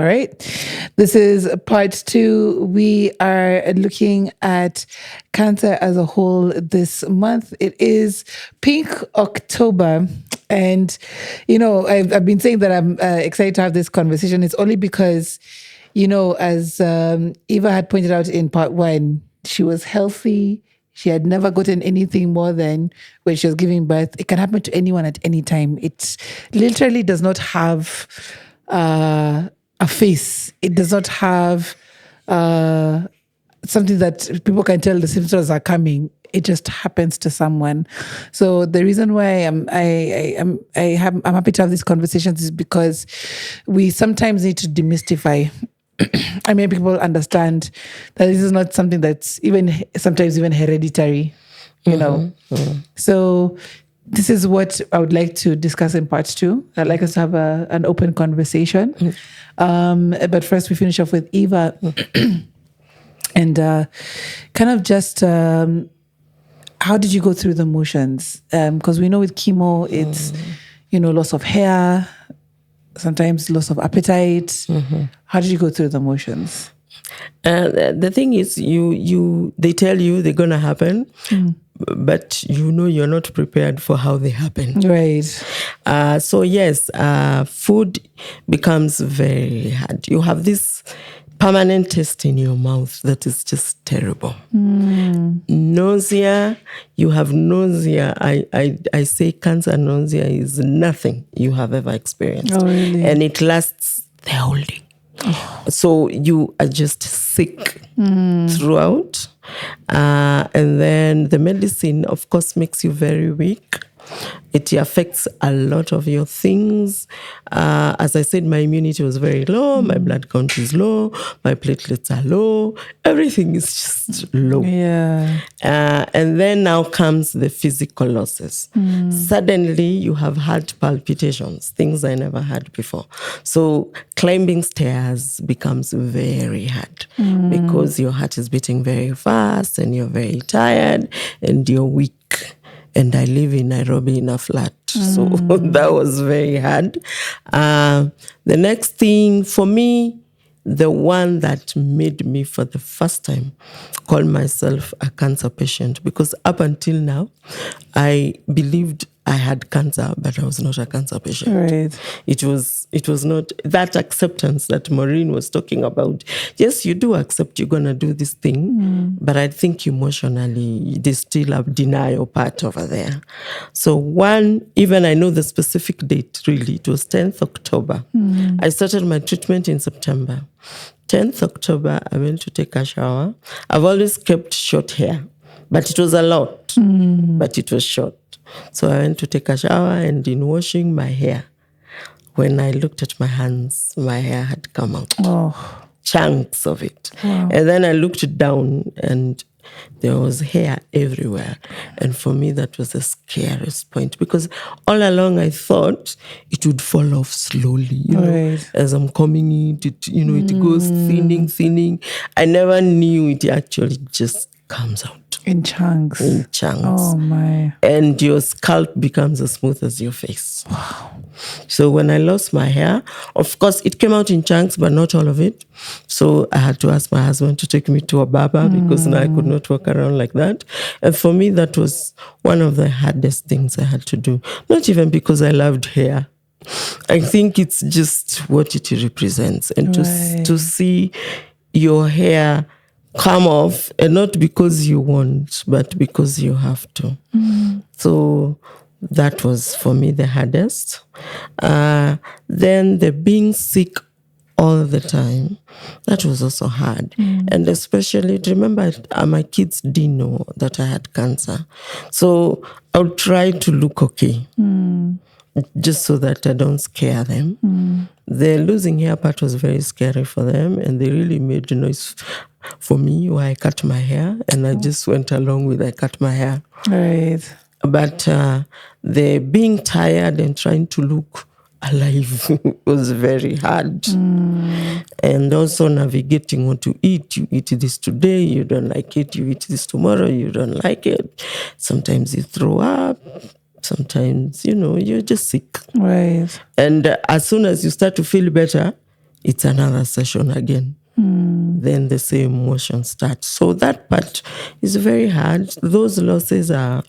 All right. This is part 2. We are looking at cancer as a whole this month. It is Pink October. And, I've been saying that I'm excited to have this conversation. It's only because, as Eva had pointed out in part 1, she was healthy. She had never gotten anything more than when she was giving birth. It can happen to anyone at any time. It literally does not have a face. It does not have something that people can tell the symptoms are coming. It just happens to someone. So the reason why I'm happy to have these conversations is because we sometimes need to demystify. I mean, people understand that this is not something that's sometimes even hereditary, you know. Mm-hmm. So this is what I would like to discuss in part 2. I'd like us to have an open conversation. But first we finish off with Eva and kind of just how did you go through the motions? Because we know with chemo, it's, loss of hair, sometimes loss of appetite. Mm-hmm. How did you go through the motions? The thing is, they tell you they're going to happen, but you're not prepared for how they happen. Right. So yes, food becomes very hard. You have this permanent taste in your mouth that is just terrible. Nausea, you have nausea. I say cancer nausea is nothing you have ever experienced. Oh, really? And it lasts the whole day. So you are just sick throughout. And then the medicine, of course, makes you very weak. It affects a lot of your things. As I said, my immunity was very low. My blood count is low. My platelets are low. Everything is just low. Yeah. And then now comes the physical losses. Suddenly, you have heart palpitations, things I never had before. So climbing stairs becomes very hard because your heart is beating very fast and you're very tired and you're weak. And I live in Nairobi in a flat. So that was very hard. The next thing for me, the one that made me for the first time call myself a cancer patient, because up until now, I believed I had cancer, but I was not a cancer patient. Right. It was not that acceptance that Maureen was talking about. Yes, you do accept you're going to do this thing, but I think emotionally, there's still a denial part over there. So even I know the specific date, really, it was 10th October. I started my treatment in September. 10th October, I went to take a shower. I've always kept short hair, but it was a lot, but it was short. So I went to take a shower, and in washing my hair, when I looked at my hands, my hair had come out. Oh. Chunks of it. Wow. And then I looked down, and there was hair everywhere. And for me, that was the scariest point, because all along I thought it would fall off slowly, as I'm coming in, it goes thinning. I never knew it actually just comes out. In chunks. Oh, my. And your scalp becomes as smooth as your face. Wow. So when I lost my hair, of course, it came out in chunks, but not all of it. So I had to ask my husband to take me to a barber because now I could not walk around like that. And for me, that was one of the hardest things I had to do. Not even because I loved hair. I think it's just what it represents. And to see your hair come off, and not because you want, but because you have to. So that was, for me, the hardest. Then the being sick all the time, that was also hard. And especially, remember, my kids didn't know that I had cancer. So I would try to look okay, just so that I don't scare them. The losing hair part was very scary for them, and they really made noise for me while I cut my hair, and I just went along with I cut my hair. Right. But the being tired and trying to look alive was very hard. And also navigating what to eat. You eat this today, you don't like it. You eat this tomorrow, you don't like it. Sometimes you throw up. Sometimes, you're just sick. Right. And as soon as you start to feel better, it's another session again. Then the same motion starts. So that part is very hard. Those losses are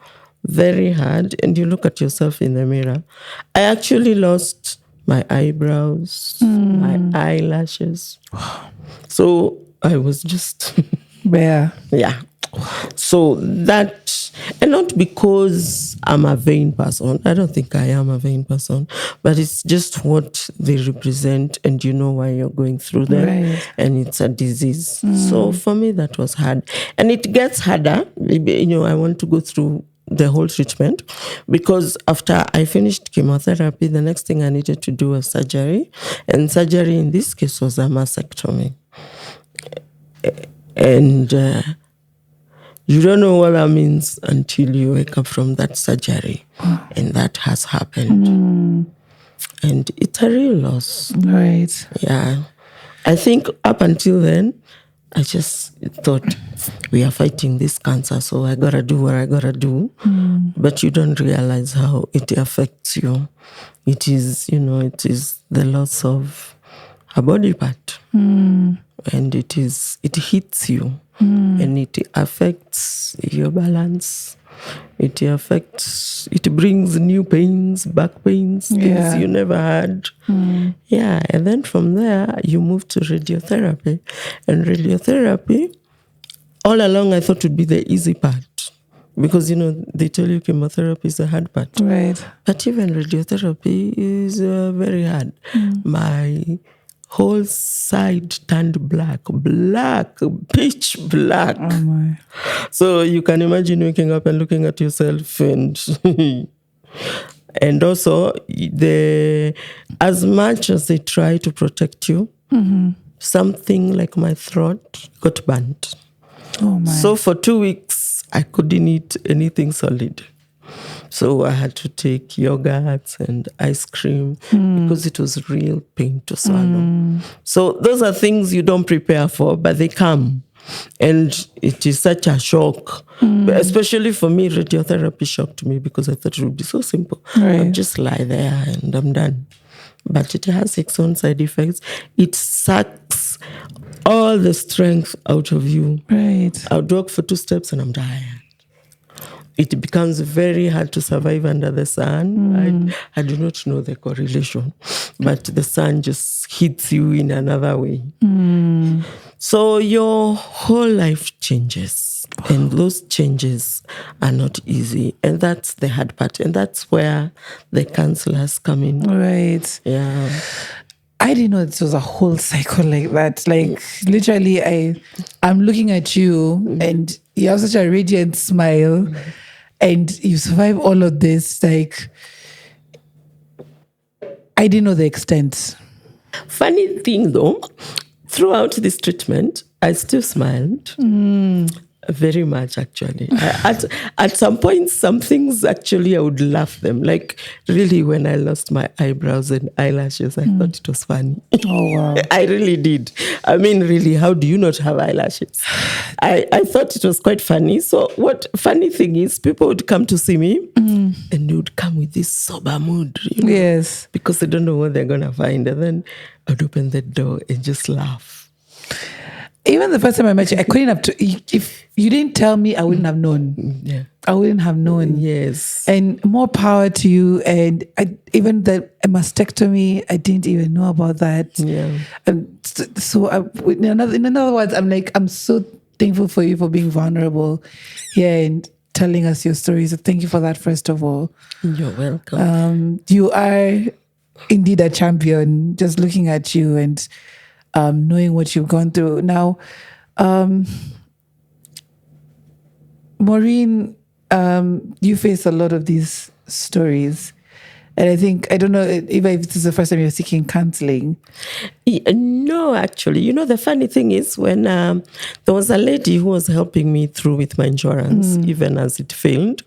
very hard. And you look at yourself in the mirror. I actually lost my eyebrows, my eyelashes. So I was just... Yeah. Yeah. So that, and not because I'm a vain person. I don't think I am a vain person, but it's just what they represent, and you know why you're going through them, Right. and it's a disease. So for me, that was hard, and it gets harder. You know, I want to go through the whole treatment because after I finished chemotherapy, the next thing I needed to do was surgery, and surgery in this case was a mastectomy, and you don't know what that means until you wake up from that surgery. And that has happened. And it's a real loss. Right. Yeah. I think up until then, I just thought, we are fighting this cancer, so I gotta do what I gotta do. But you don't realize how it affects you. It is, you know, it is the loss of a body part. And it hits you. And it affects your balance. It brings new pains, back pains, things you never had. Yeah, and then from there, you move to radiotherapy. And radiotherapy, all along I thought would be the easy part. Because, you know, they tell you chemotherapy is the hard part. Right. But even radiotherapy is very hard. My whole side turned black, pitch black. Oh my. So you can imagine waking up and looking at yourself, and and also as much as they try to protect you, something like my throat got burnt. Oh my. So for 2 weeks, I couldn't eat anything solid. So I had to take yogurts and ice cream because it was real pain to swallow. So those are things you don't prepare for, but they come. And it is such a shock. But especially for me, radiotherapy shocked me because I thought it would be so simple. Right. I'll just lie there and I'm done. But it has its own side effects. It sucks all the strength out of you. Right. I would walk for 2 steps and I'm tired. It becomes very hard to survive under the sun. I do not know the correlation, but the sun just hits you in another way. So your whole life changes, and those changes are not easy. And that's the hard part. And that's where the counselors come in. Right. Yeah. I didn't know this was a whole cycle like that. Like literally, I'm looking at you and you have such a radiant smile and you survive all of this. Like, I didn't know the extent. Funny thing though, throughout this treatment, I still smiled. Very much, actually. At some point, some things, actually, I would laugh them. Like, really, when I lost my eyebrows and eyelashes, I thought it was funny. Oh, wow. I really did. I mean, really, how do you not have eyelashes? I thought it was quite funny. So what funny thing is, people would come to see me, and they would come with this sober mood, you know? Yes. Because they don't know what they're going to find. And then I'd open the door and just laugh. Even the first time I met you, I couldn't have, if you didn't tell me, I wouldn't have known. Yeah. I wouldn't have known. Yes. And more power to you. And even the mastectomy, I didn't even know about that. Yeah. And so in other words, I'm so thankful for you for being vulnerable here and telling us your story. So thank you for that, first of all. You're welcome. You are indeed a champion, just looking at you and knowing what you've gone through. Now, Maureen, you face a lot of these stories. And I don't know, Eva, if this is the first time you're seeking counselling. No, actually. You know, the funny thing is when there was a lady who was helping me through with my insurance, even as it failed.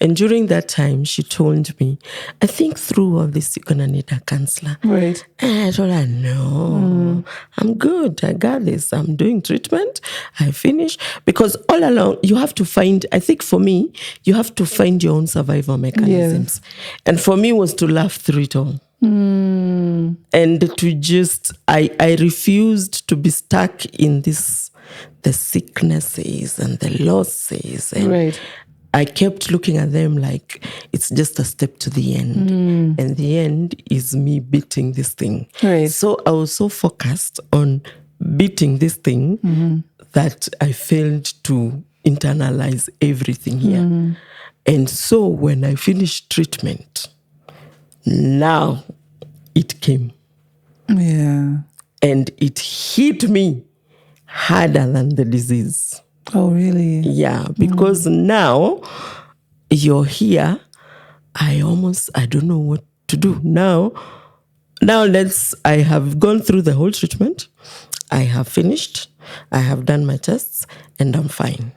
And during that time, she told me, I think through all this, you're going to need a counsellor. Right. And I told her, no, I'm good. I got this. I'm doing treatment. I finish. Because all along, you have to find, I think for me, you have to find your own survival mechanisms. Yes. And for me, was to laugh through it all. And to just, I refused to be stuck in this, the sicknesses and the losses. And Right. I kept looking at them like it's just a step to the end. And the end is me beating this thing. Right. So I was so focused on beating this thing that I failed to internalize everything here. And so when I finished treatment, now it came. Yeah. And it hit me harder than the disease. Oh, really? Yeah, because now you're here, I don't know what to do. Now I have gone through the whole treatment. I have finished. I have done my tests and I'm fine.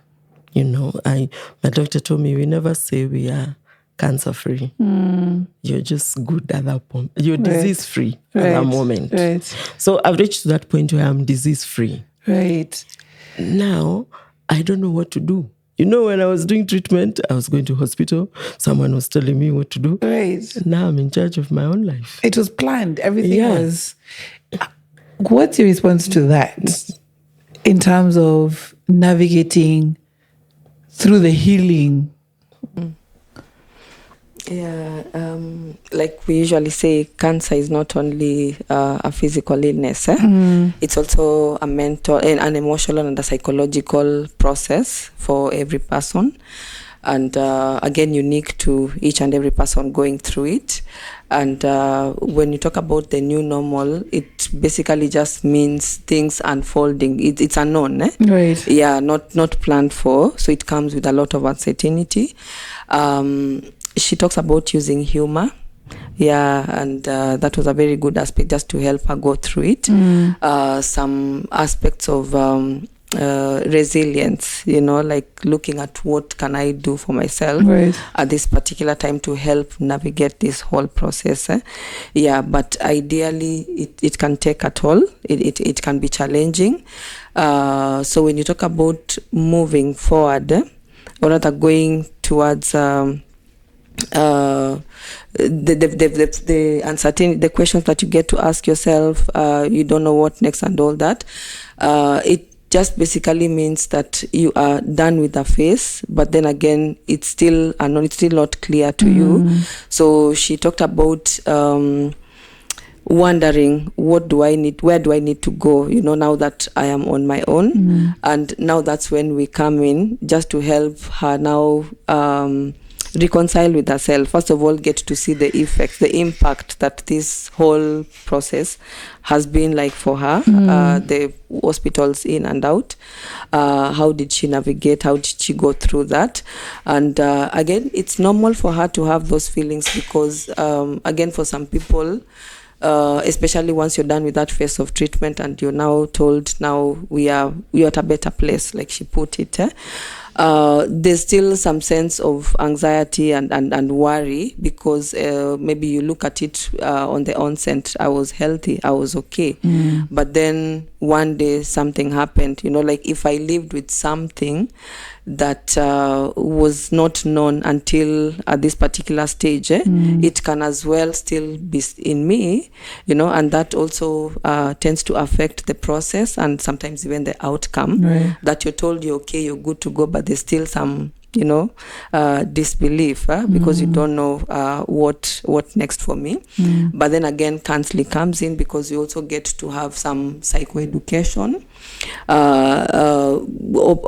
You know, my doctor told me we never say we are cancer free. You're just good at that point. You're disease free at that moment. Right. So I've reached to that point where I'm disease free. Right. Now I don't know what to do. You know, when I was doing treatment, I was going to hospital. Someone was telling me what to do. Right. Now I'm in charge of my own life. It was planned. Everything Yeah. was. What's your response to that in terms of navigating through the healing? Yeah, like we usually say, cancer is not only a physical illness. It's also a mental and an emotional and a psychological process for every person. And again, unique to each and every person going through it. And when you talk about the new normal, it basically just means things unfolding. It's unknown. Right. Yeah, not planned for. So it comes with a lot of uncertainty. She talks about using humor. Yeah, and that was a very good aspect just to help her go through it. Some aspects of resilience, you know, like looking at what can I do for myself at this particular time to help navigate this whole process. Yeah, but ideally it can take a toll. It can be challenging. So when you talk about moving forward, or rather going towards the uncertainty, the questions that you get to ask yourself, you don't know what next and all that. It just basically means that you are done with the phase, but then again, it's still unknown, it's still not clear to you. So she talked about wondering, what do I need, where do I need to go, you know, now that I am on my own. And now that's when we come in just to help her now reconcile with herself. First of all, get to see the effects, the impact that this whole process has been like for her, the hospitals in and out. How did she navigate? How did she go through that? And again, it's normal for her to have those feelings because, again, for some people, especially once you're done with that phase of treatment and you're now told, now you're at a better place, like she put it. There's still some sense of anxiety and worry because maybe you look at it on the onset, I was healthy, I was okay. But then one day something happened, you know, like if I lived with something that was not known until at this particular stage, it can as well still be in me, you know, and that also tends to affect the process and sometimes even the outcome. That you're told you're okay, you're good to go, but there's still some, you know, disbelief because you don't know what next for me. But then again, counseling comes in because you also get to have some psychoeducation.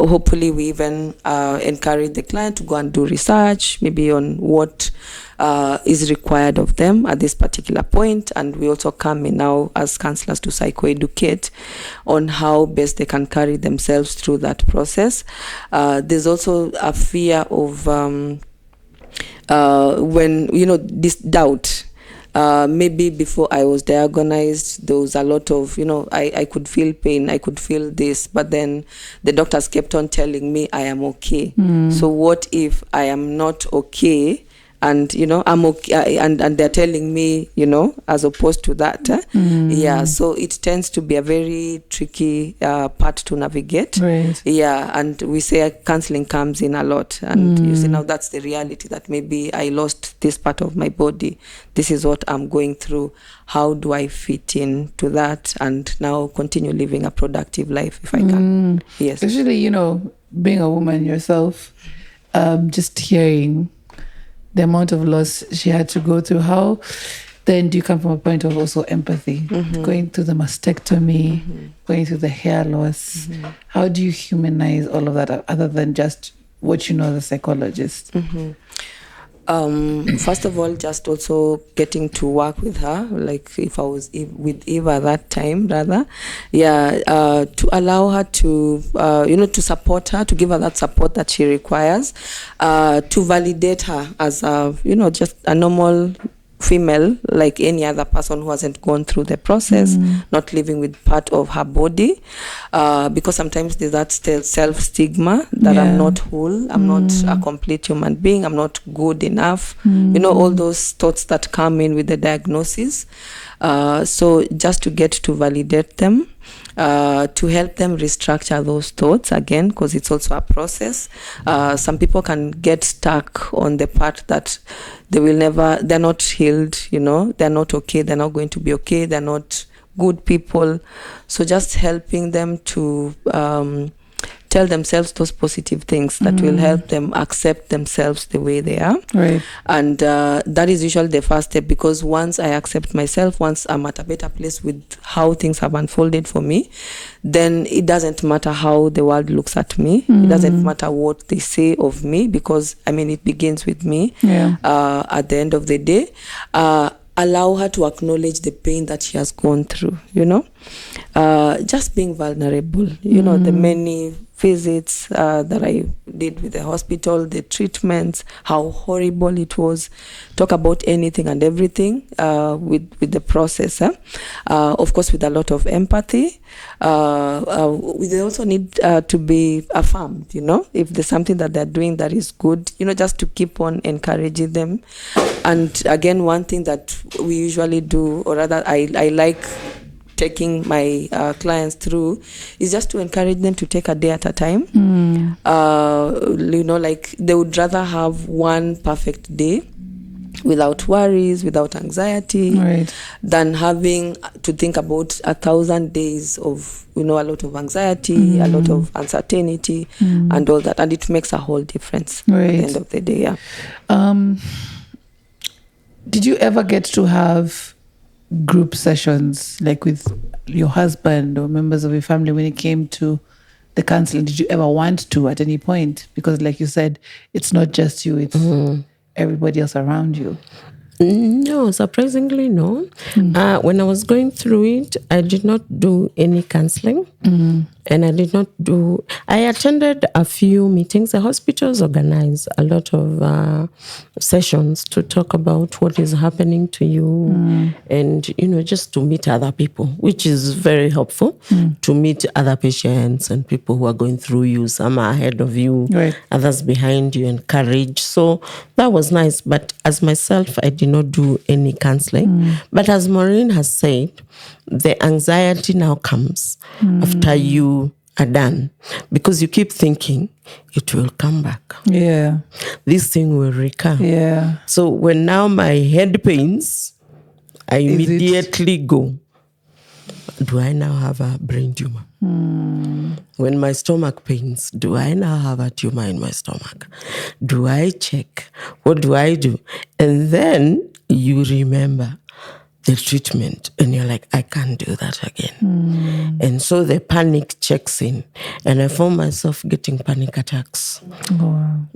Hopefully we even encourage the client to go and do research, maybe on what is required of them at this particular point. And we also come in now as counselors to psychoeducate on how best they can carry themselves through that process. There's also a fear of when, you know, this doubt. Maybe before I was diagnosed, there was a lot of, you know, I could feel pain, I could feel this, but then the doctors kept on telling me I am okay. So what if I am not okay and I'm okay, and they're telling me, as opposed to that. Yeah, so it tends to be a very tricky part to navigate. Right. Yeah, and we say counseling comes in a lot, and you see now that's the reality, that maybe I lost this part of my body. This is what I'm going through. How do I fit in to that and now continue living a productive life if I can? Yes. Especially, being a woman yourself, just hearing the amount of loss she had to go through. How then do you come from a point of also empathy, going through the mastectomy, going through the hair loss? How do you humanize all of that other than just what you know as a psychologist? First of all, just also getting to work with her, like if I was with Eva that time, rather, to allow her to, to support her, to give her that support that she requires, to validate her as just a normal female like any other person who hasn't gone through the process, not living with part of her body, because sometimes there's that self-stigma that I'm not whole, I'm not a complete human being, I'm not good enough, all those thoughts that come in with the diagnosis. So just to get to validate them, to help them restructure those thoughts again, because it's also a process. Some people can get stuck on the part that they're not healed, they're not okay, they're not going to be okay, they're not good people. So just helping them to tell themselves those positive things that will help them accept themselves the way they are. Right. And that is usually the first step, because once I accept myself, once I'm at a better place with how things have unfolded for me, then it doesn't matter how the world looks at me. It doesn't matter what they say of me, because it begins with me. At the end of the day, allow her to acknowledge the pain that she has gone through, just being vulnerable, the many visits that I did with the hospital, the treatments, how horrible it was. Talk about anything and everything with the process. Of course, with a lot of empathy. They also need to be affirmed, if there's something that they're doing that is good, just to keep on encouraging them. And again, one thing that we usually do, or rather I like taking my clients through, is just to encourage them to take a day at a time. Like they would rather have one perfect day without worries, without anxiety, than having to think about 1,000 days of, a lot of anxiety, a lot of uncertainty, and all that. And it makes a whole difference at the end of the day. Did you ever get to have group sessions like with your husband or members of your family when it came to the counseling? Did you ever want to at any point? Because like you said, it's not just you, it's everybody else around you. No, surprisingly, no. When I was going through it, I did not do any counseling. And I attended a few meetings. The hospitals organize a lot of sessions to talk about what is happening to you and, just to meet other people, which is very helpful, to meet other patients and people who are going through you. Some are ahead of you, others behind you, encourage. So that was nice. But as myself, I did not do any counseling. But as Maureen has said, the anxiety now comes after you are done, because you keep thinking it will come back. Yeah. This thing will recur. Yeah. So when now my head pains, I immediately go, do I now have a brain tumor? When my stomach pains, do I now have a tumor in my stomach? Do I check? What do I do? And then you remember the treatment and you're like, I can't do that again. And so the panic checks in, and I found myself getting panic attacks.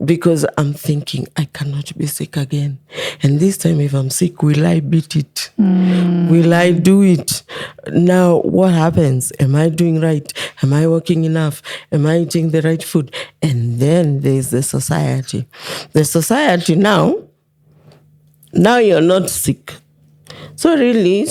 Because I'm thinking, I cannot be sick again. And this time if I'm sick, will I beat it? Will I do it? Now what happens? Am I doing right? Am I working enough? Am I eating the right food? And then there's the society. The society now you're not sick. So really,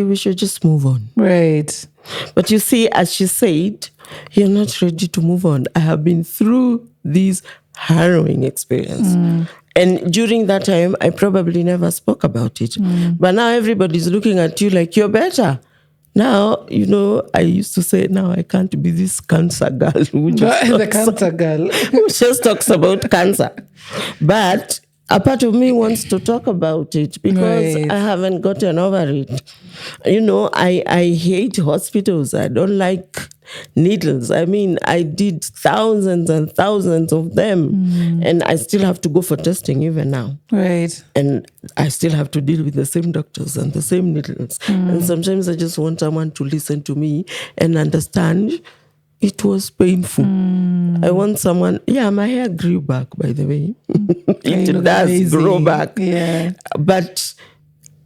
we should just move on. Right. But you see, as she said, you're not ready to move on. I have been through this harrowing experience. And during that time, I probably never spoke about it. But now everybody's looking at you like you're better. Now, I used to say, now I can't be this cancer girl who just talks about cancer. But a part of me wants to talk about it because I haven't gotten over it. I hate hospitals. I don't like needles. I mean, I did thousands and thousands of them, and I still have to go for testing even now. Right. And I still have to deal with the same doctors and the same needles. And sometimes I just want someone to listen to me and understand it was painful. I want someone, my hair grew back, by the way. It does grow back. Yeah. But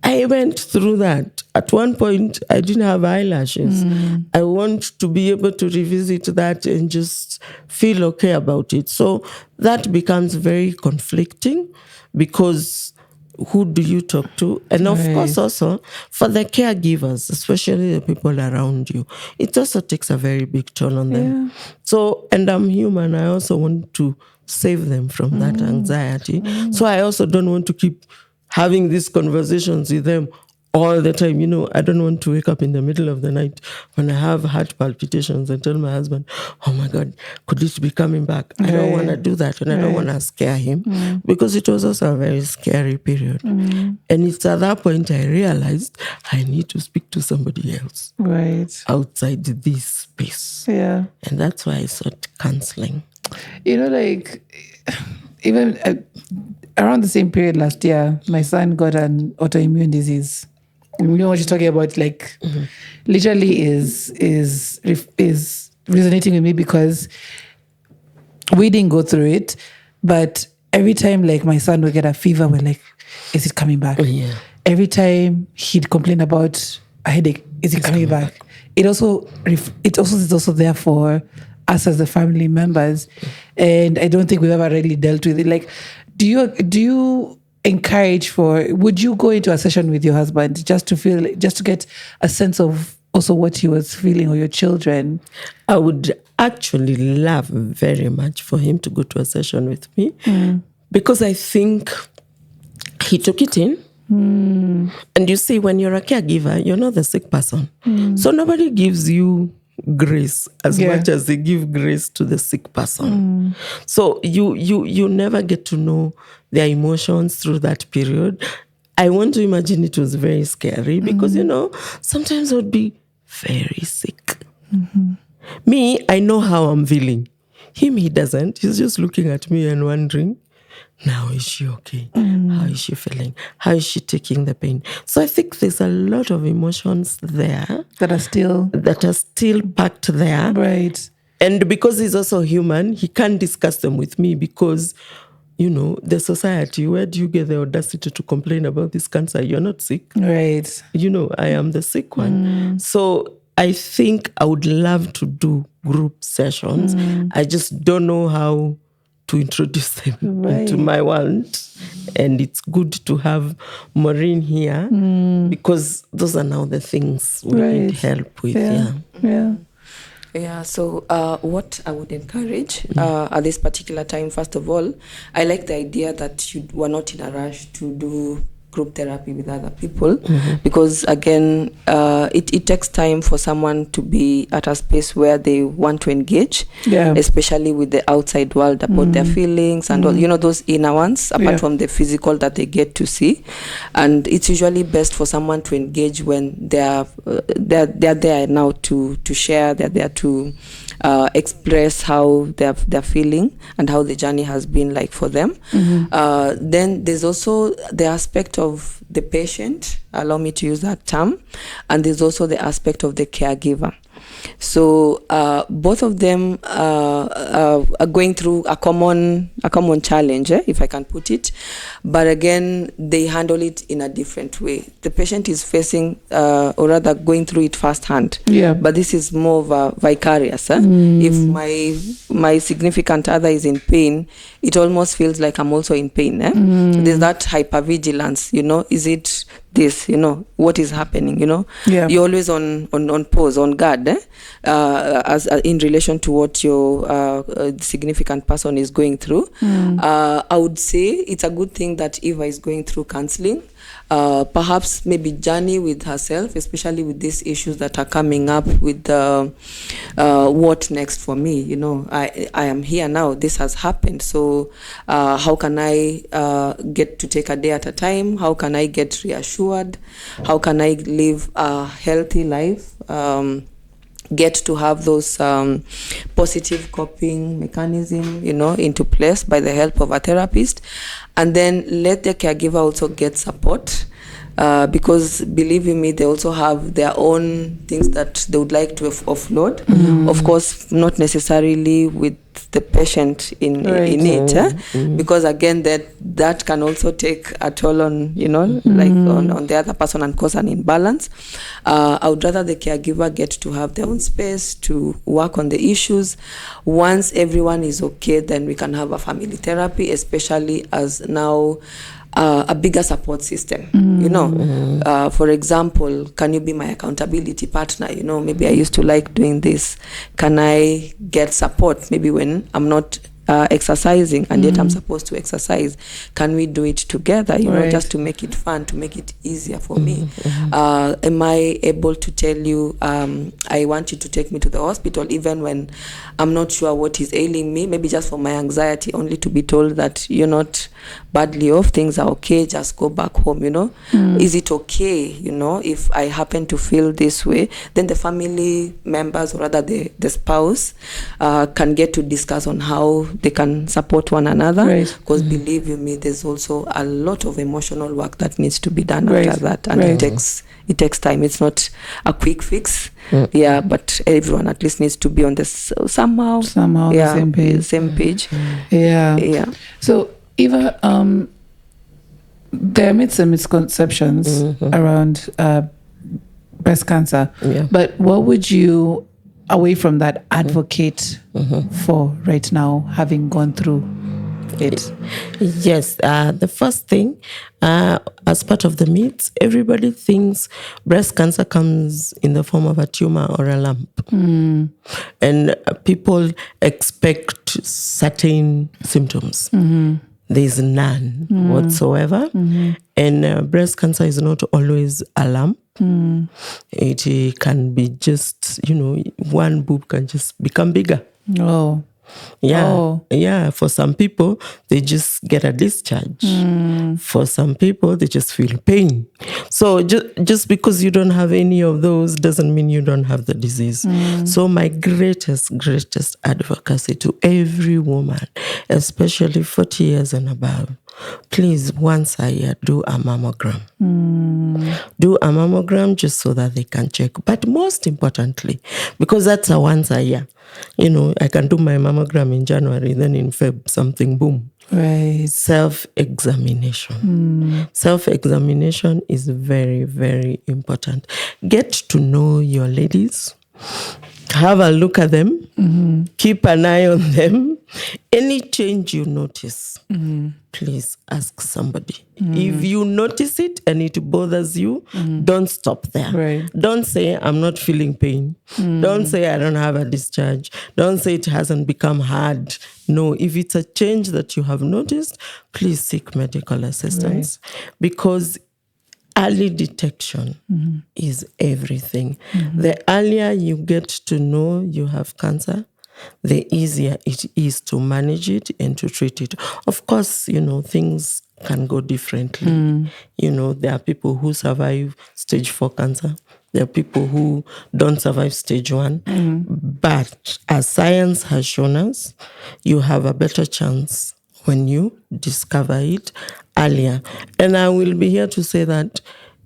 I went through that. At one point, I didn't have eyelashes. I want to be able to revisit that and just feel okay about it. So that becomes very conflicting because who do you talk to? And of course, also for the caregivers, especially the people around you, it also takes a very big toll on them. Yeah. So, and I'm human. I also want to save them from that anxiety. So I also don't want to keep having these conversations with them all the time. I don't want to wake up in the middle of the night when I have heart palpitations and tell my husband, oh my God, could it be coming back? I don't want to do that, and I don't want to scare him because it was also a very scary period. And it's at that point I realized I need to speak to somebody else outside this space. Yeah. And that's why I sought counselling. Even around the same period last year, my son got an autoimmune disease. What you're talking about, literally is resonating with me because we didn't go through it, but every time my son would get a fever, we're like, is it coming back? Yeah. Every time he'd complain about a headache, is it coming back? It also is also there for us as the family members, and I don't think we've ever really dealt with it. Do you encourage would you go into a session with your husband just to get a sense of also what he was feeling, or your children? I would actually love very much for him to go to a session with me because I think he took it in. And you see, when you're a caregiver, you're not the sick person. So nobody gives you grace as much as they give grace to the sick person. So you never get to know their emotions through that period. I want to imagine it was very scary because, sometimes I would be very sick. Me, I know how I'm feeling. Him, he doesn't. He's just looking at me and wondering, now is she okay? How is she feeling? How is she taking the pain? So I think there's a lot of emotions there that are still packed there. Right. And because he's also human, he can't discuss them with me because, the society, where do you get the audacity to complain about this cancer? You're not sick. Right. I am the sick one. So I think I would love to do group sessions. I just don't know how to introduce them into my world. And it's good to have Maureen here because those are now the things we need help with. Yeah, so what I would encourage at this particular time, first of all, I like the idea that you were not in a rush to do group therapy with other people because, again, it takes time for someone to be at a space where they want to engage, especially with the outside world about their feelings and all, those inner ones, apart from the physical that they get to see. And it's usually best for someone to engage when they're there now to share, they're there to express how they're feeling and how the journey has been like for them. Then there's also the aspect of the patient, allow me to use that term, and there's also the aspect of the caregiver. So both of them are going through a common challenge, if I can put it. But again, they handle it in a different way. The patient is facing, or rather going through it firsthand. Yeah. But this is more of a vicarious. If my significant other is in pain, it almost feels like I'm also in pain. There's that hypervigilance. Is it this, what is happening, Yeah. you're always on pause, on guard, as in relation to what your significant person is going through. I would say it's a good thing that Eva is going through counseling. Perhaps maybe journey with herself, especially with these issues that are coming up with what next for me. I am here now, this has happened, so how can I get to take a day at a time? How can I get reassured? How can I live a healthy life? Get to have those positive coping mechanism, into place by the help of a therapist, and then let the caregiver also get support, because believe you me, they also have their own things that they would like to offload. Of course, not necessarily with the patient in it, because again that can also take a toll on like on the other person and cause an imbalance. I would rather the caregiver get to have their own space to work on the issues. Once everyone is okay, then we can have a family therapy, especially as now a bigger support system. For example, can you be my accountability partner? Maybe I used to like doing this. Can I get support maybe when I'm not exercising and yet I'm supposed to exercise? Can we do it together, just to make it fun, to make it easier for me? Am I able to tell you, I want you to take me to the hospital even when I'm not sure what is ailing me, maybe just for my anxiety, only to be told that you're not badly off, things are okay, just go back home. Is it okay, if I happen to feel this way? Then the family members, or rather the spouse, can get to discuss on how they can support one another, because believe you me, there's also a lot of emotional work that needs to be done after that, and it takes time. It's not a quick fix. But everyone at least needs to be on this somehow the same page. So Eva, there are some misconceptions around breast cancer, but what would you, away from that, advocate for right now, having gone through it? Yes, the first thing, as part of the myths, everybody thinks breast cancer comes in the form of a tumor or a lump. And people expect certain symptoms. There's none whatsoever. And breast cancer is not always a lump. It can be just, one boob can just become bigger. For some people, they just get a discharge. For some people, they just feel pain. So just because you don't have any of those doesn't mean you don't have the disease. So my greatest advocacy to every woman, especially 40 years and above, please, once a year, do a mammogram. Do a mammogram just so that they can check. But most importantly, because that's a once a year, I can do my mammogram in January, then in Feb, something, boom. Self-examination. Self-examination is very, very important. Get to know your ladies. Have a look at them. Keep an eye on them. Any change you notice, please ask somebody. If you notice it and it bothers you, don't stop there. Don't say, I'm not feeling pain. Don't say, I don't have a discharge. Don't say it hasn't become hard. No, if it's a change that you have noticed, please seek medical assistance. Because early detection is everything. The earlier you get to know you have cancer, the easier it is to manage it and to treat it. Of course, things can go differently. There are people who survive stage 4 cancer. There are people who don't survive stage 1. But as science has shown us, you have a better chance when you discover it earlier. And I will be here to say that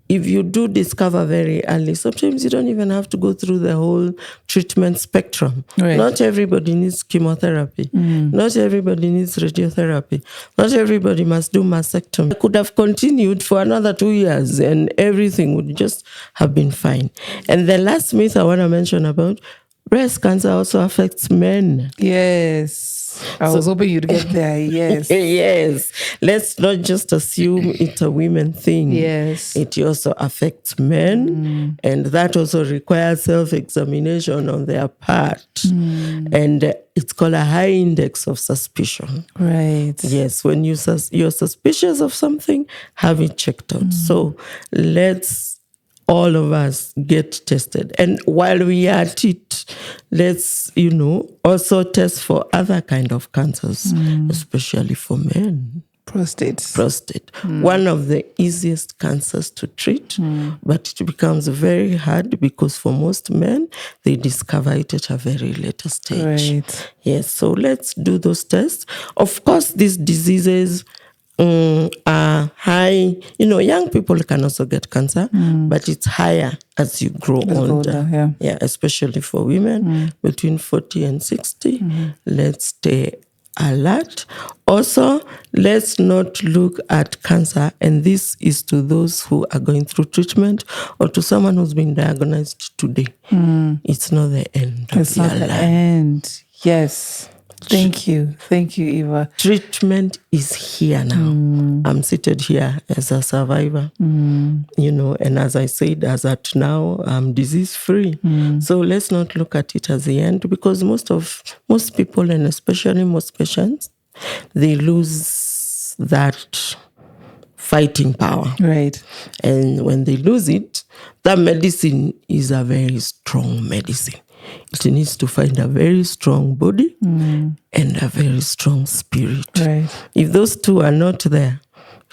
if you do discover very early, sometimes you don't even have to go through the whole treatment spectrum. Not everybody needs chemotherapy. Not everybody needs radiotherapy. Not everybody must do mastectomy. I could have continued for another 2 years and everything would just have been fine. And the last myth I want to mention about breast cancer also affects men. Yes. I was hoping you'd get there. Yes. Yes. Let's not just assume it's a women thing. Yes. It also affects men, and that also requires self-examination on their part. And it's called a high index of suspicion. Right. Yes, when you're suspicious of something, have it checked out. So let's all of us get tested. And while we are at it, let's, also test for other kind of cancers, especially for men. Prostate. One of the easiest cancers to treat, but it becomes very hard because for most men, they discover it at a very later stage. Right. Yes, so let's do those tests. Of course, these diseases are high. Young people can also get cancer, but it's higher as you grow older. Yeah, especially for women between 40 and 60. Let's stay alert. Also, let's not look at cancer, and this is to those who are going through treatment or to someone who's been diagnosed today. It's not the end. It's not the end. Yes. Thank you, Eva. Treatment is here now. I'm seated here as a survivor, and as I said, as at now, I'm disease-free. So let's not look at it as the end, because most people, and especially most patients, they lose that fighting power. Right. And when they lose it, that medicine is a very strong medicine. It needs to find a very strong body and a very strong spirit. Right. If those two are not there,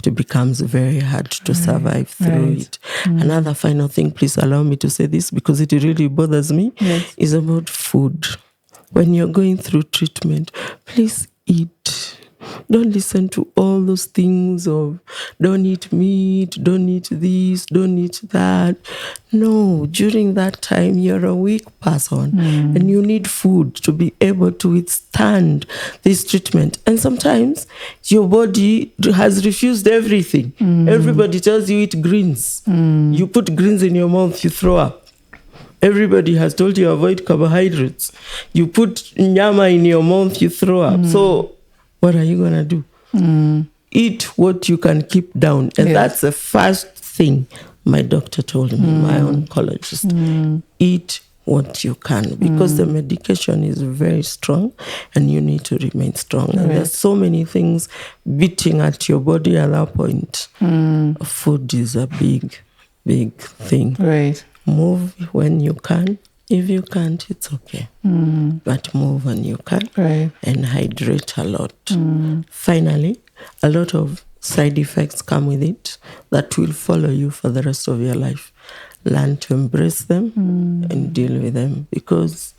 it becomes very hard to survive through it. Another final thing, please allow me to say this because it really bothers me, is about food. When you're going through treatment, please eat. Don't listen to all those things of don't eat meat, don't eat this, don't eat that. No, during that time, you're a weak person and you need food to be able to withstand this treatment. And sometimes your body has refused everything. Everybody tells you eat greens. You put greens in your mouth, you throw up. Everybody has told you avoid carbohydrates. You put nyama in your mouth, you throw up. So what are you going to do? Eat what you can keep down. And that's the first thing my doctor told me, my oncologist. Eat what you can, because the medication is very strong and you need to remain strong. And there's so many things beating at your body at that point. Food is a big, big thing. Right. Move when you can. If you can't, it's okay. But move when you can. Right. And hydrate a lot. Finally, a lot of side effects come with it that will follow you for the rest of your life. Learn to embrace them and deal with them, because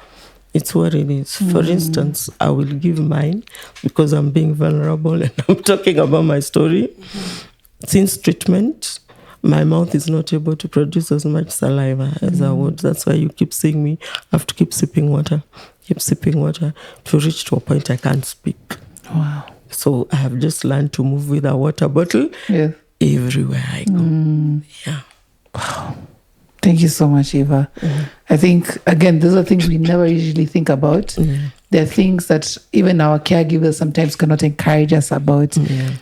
it's what it is. For instance, I will give mine because I'm being vulnerable and I'm talking about my story. Since treatment, my mouth is not able to produce as much saliva as I would. That's why you keep seeing me have to keep sipping water to reach to a point I can't speak. Wow. So I have just learned to move with a water bottle everywhere I go. Yeah. Wow. Thank you so much, Eva. I think, again, those are things we never usually think about. There are things that even our caregivers sometimes cannot encourage us about.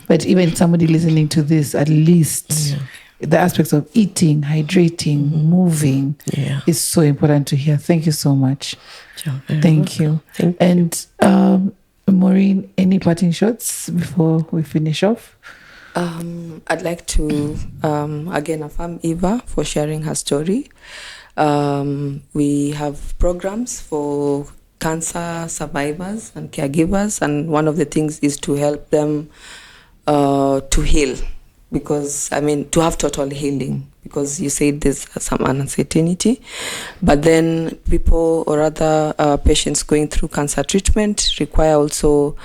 But even somebody listening to this, at least the aspects of eating, hydrating, moving is so important to hear. Thank you so much. Thank you. And Maureen, any parting shots before we finish off? I'd like to again affirm Eva for sharing her story. We have programs for cancer survivors and caregivers, and one of the things is to help them to heal. Because, to have total healing, because you said there's some uncertainty. But then people or other patients going through cancer treatment require also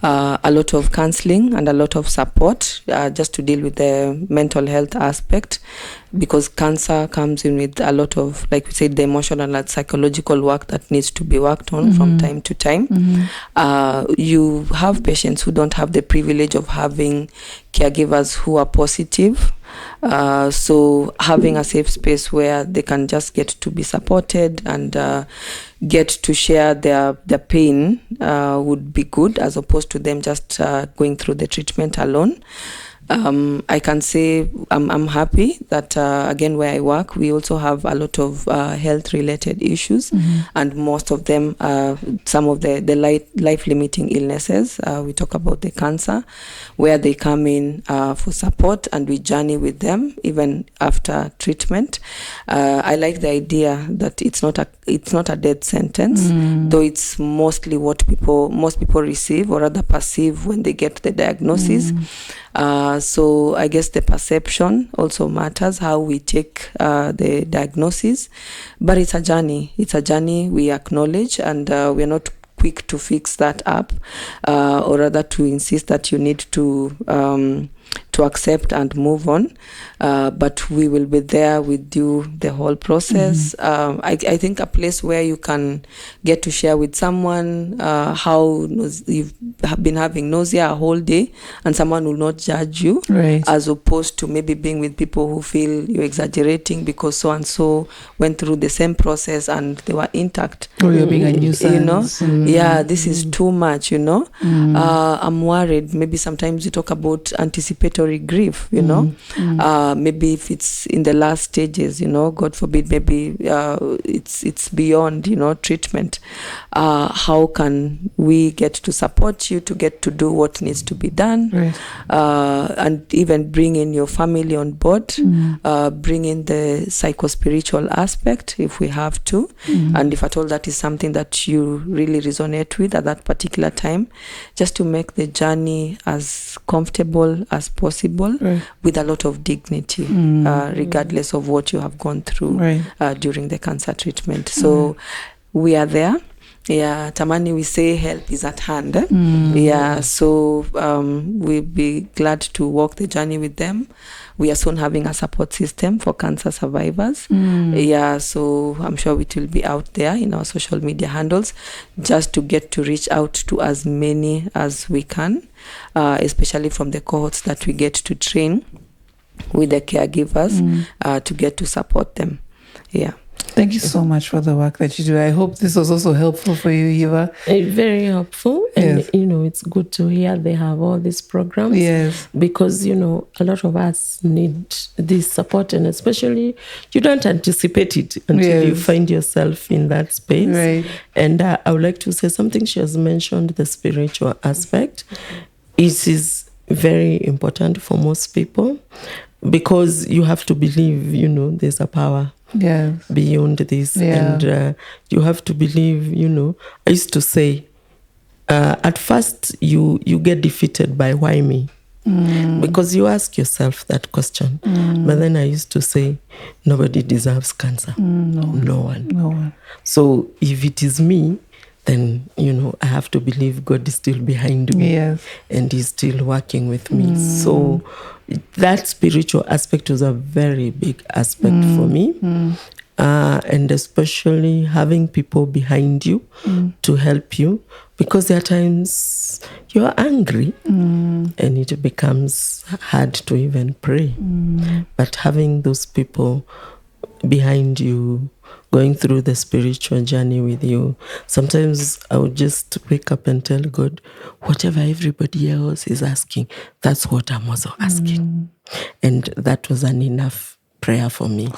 a lot of counseling and a lot of support just to deal with the mental health aspect, because cancer comes in with a lot of, like we said, the emotional and psychological work that needs to be worked on from time to time. You have patients who don't have the privilege of having caregivers who are positive So having a safe space where they can just get to be supported and get to share their pain would be good, as opposed to them just going through the treatment alone. I can say I'm happy that again, where I work, we also have a lot of health related issues, and most of them some of the life limiting illnesses. We talk about the cancer, where they come in for support, and we journey with them even after treatment. I like the idea that it's not a death sentence, though it's mostly what most people receive or rather perceive when they get the diagnosis. So I guess the perception also matters, how we take the diagnosis. But it's a journey. It's a journey we acknowledge, and we're not quick to fix that up, or rather to insist that you need to accept and move on. But we will be there with you the whole process. I think a place where you can get to share with someone how you've been having nausea a whole day, and someone will not judge you, right, as opposed to maybe being with people who feel you're exaggerating because so and so went through the same process and they were intact. Or you're being a nuisance. Yeah, this is too much, I'm worried. Maybe sometimes you talk about anticipatory grief, maybe if it's in the last stages, God forbid, maybe it's beyond, treatment. How can we get to support you to get to do what needs to be done? Right. And even bring in your family on board, bring in the psycho-spiritual aspect if we have to. And if at all that is something that you really resonate with at that particular time, just to make the journey as comfortable as possible, right, with a lot of dignity, regardless of what you have gone through, right, during the cancer treatment. So we are there. Yeah, Tamani, we say help is at hand. Yeah, so we'll be glad to walk the journey with them. We are soon having a support system for cancer survivors. Yeah, so I'm sure it will be out there in our social media handles, just to get to reach out to as many as we can, especially from the cohorts that we get to train with the caregivers, to get to support them. Yeah. Thank you so much for the work that you do. I hope this was also helpful for you, Eva. Very helpful. And, Yes. it's good to hear they have all these programs. Yes. Because, a lot of us need this support, and especially you don't anticipate it until you Yes. find yourself in that space. Right. And I would like to say something. She has mentioned the spiritual aspect. It is very important for most people, because you have to believe, there's a power beyond this. Yeah. And you have to believe, I used to say, at first you get defeated by why me? Because you ask yourself that question. But then I used to say, nobody deserves cancer. No one. So if it is me, then, I have to believe God is still behind me. Yes. And he's still working with me. So that spiritual aspect was a very big aspect for me. And especially having people behind you to help you, because there are times you're angry and it becomes hard to even pray. But having those people behind you, going through the spiritual journey with you, sometimes I would just wake up and tell God, whatever everybody else is asking, that's what I'm also asking. And that was an enough prayer for me.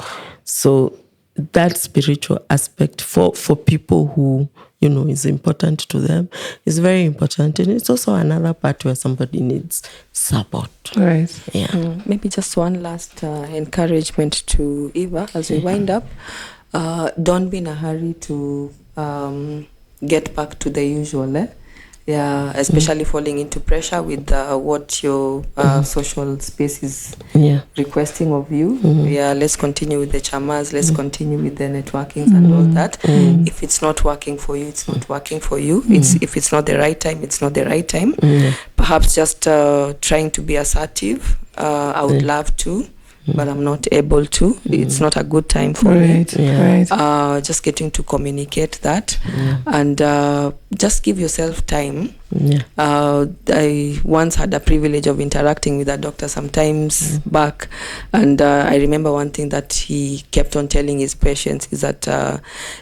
So that spiritual aspect for people who, is important to them is very important. And it's also another part where somebody needs support. Right. Yeah. Maybe just one last encouragement to Eva as we wind up. Don't be in a hurry to get back to the usual. Yeah, especially falling into pressure with what your social space is requesting of you. Yeah, let's continue with the chamas, let's continue with the networkings and all that. If it's not working for you, it's not working for you. If it's not the right time, it's not the right time. Perhaps just trying to be assertive. I would love to, but I'm not able to. It's not a good time for me. Right. Just getting to communicate that, and just give yourself time. Yeah. I once had the privilege of interacting with a doctor sometimes back, and I remember one thing that he kept on telling his patients is that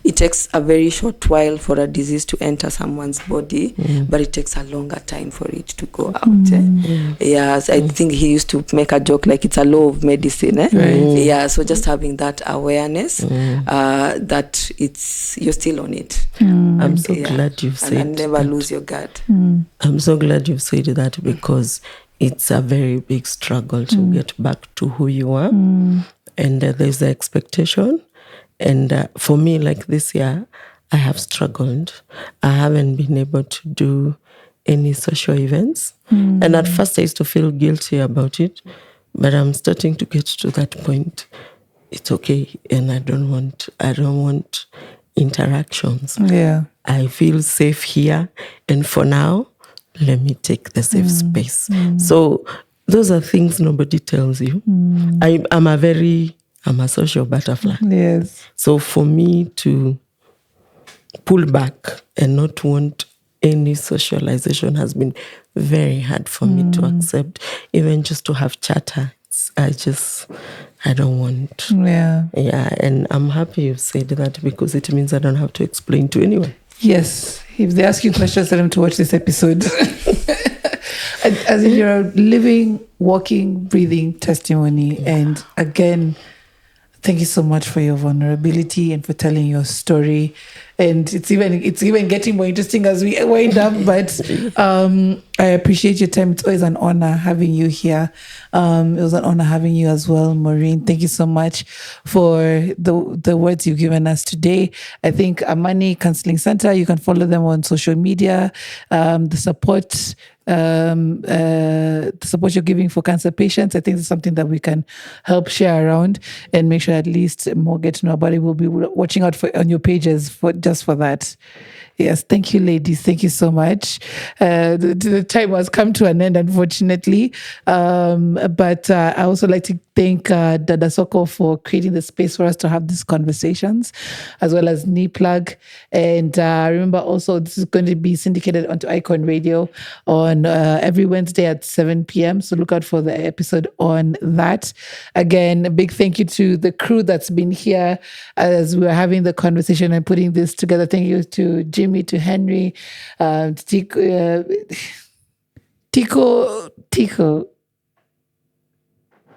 it takes a very short while for a disease to enter someone's body, but it takes a longer time for it to go out. Yes, I think he used to make a joke like it's a law of medicine. Yeah, so just having that awareness that you're still on it. I'm so glad you've said and never that. lose your guard. I'm so glad you've said that, because it's a very big struggle to get back to who you are. And there's the expectation. And for me, like this year, I have struggled. I haven't been able to do any social events. And at first I used to feel guilty about it, but I'm starting to get to that point. It's okay, and I don't want interactions. Yeah. I feel safe here, and for now, let me take the safe space. So those are things nobody tells you. I'm a social butterfly. Yes. So for me to pull back and not want any socialization has been very hard for me to accept. Even just to have chatter, I don't want. Yeah. Yeah, and I'm happy you said that, because it means I don't have to explain to anyone. Yes. If they ask you questions, tell them to watch this episode. As if you're a living, walking, breathing testimony. Yeah. And again, thank you so much for your vulnerability and for telling your story. And it's even getting more interesting as we wind up. But I appreciate your time. It's always an honor having you here. It was an honor having you as well, Maureen. Thank you so much for the words you've given us today. I think Amani Counselling Center, you can follow them on social media. The support you're giving for cancer patients, I think it's something that we can help share around and make sure at least more get to know about it. We'll be watching out on your pages just for that. Yes, thank you, ladies. Thank you so much. The time has come to an end, unfortunately. But I also like to thank DadaSoko for creating the space for us to have these conversations, as well as NiPlug. And remember also, this is going to be syndicated onto Icon Radio on every Wednesday at 7 p.m. So look out for the episode on that. Again, a big thank you to the crew that's been here as we were having the conversation and putting this together. Thank you to Jimmy, to Henry, Tico.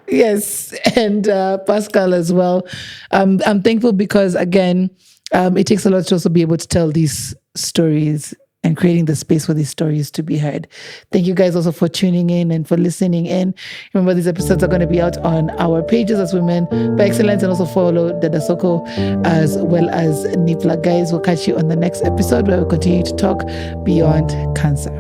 Yes, and Pascal as well. I'm thankful because, again, it takes a lot to also be able to tell these stories and creating the space for these stories to be heard. Thank you guys also for tuning in and for listening in. Remember, these episodes are going to be out on our pages as Women by Excellence, and also follow DadaSoko as well as NiPlug. Guys, we'll catch you on the next episode where we'll continue to talk beyond cancer.